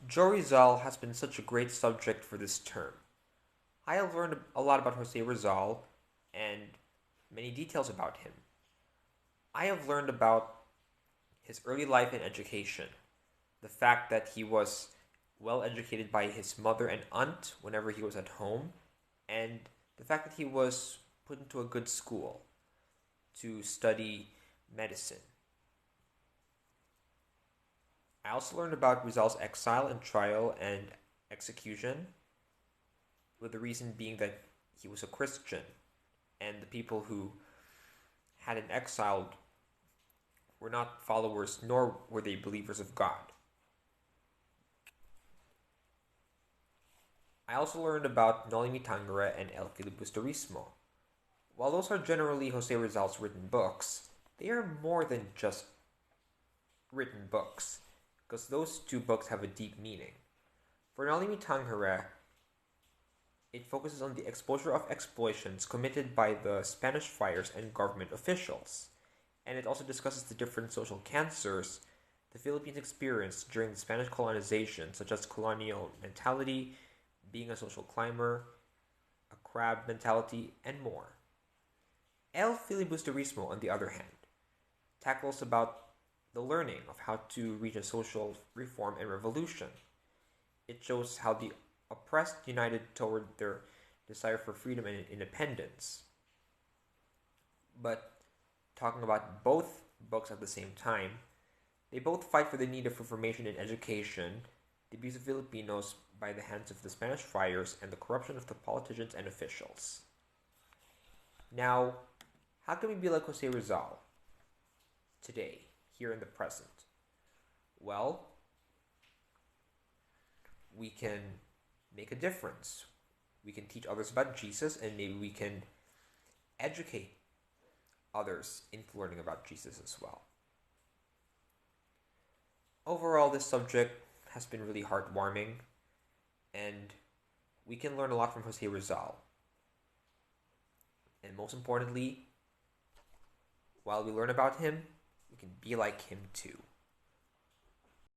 JORIZAL has been such a great subject for this term. I have learned a lot about Jose Rizal and many details about him. I have learned about his early life and education, the fact that he was well educated by his mother and aunt whenever he was at home, and the fact that he was put into a good school to study medicine. I also learned about Rizal's exile and trial and execution, with the reason being that he was a Christian, and the people who had him exiled were not followers nor were they believers of God. I also learned about Noli Me Tangere and El Filibusterismo. While those are generally Jose Rizal's written books, they are more than just written books, because those two books have a deep meaning. For Noli Me Tangere, it focuses on the exposure of exploitations committed by the Spanish friars and government officials, and it also discusses the different social cancers the Philippines experienced during the Spanish colonization, such as colonial mentality, being a social climber, a crab mentality, and more. El Filibusterismo, on the other hand, tackles about the learning of how to reach a social reform and revolution. It shows how the oppressed united toward their desire for freedom and independence. But talking about both books at the same time, they both fight for the need of information and education, the abuse of Filipinos by the hands of the Spanish friars, and the corruption of the politicians and officials. Now, how can we be like Jose Rizal today, here in the present? Well, we can make a difference. We can teach others about Jesus, and maybe we can educate others into learning about Jesus as well. Overall, this subject has been really heartwarming, and we can learn a lot from Jose Rizal. And most importantly, while we learn about him, we can be like him too.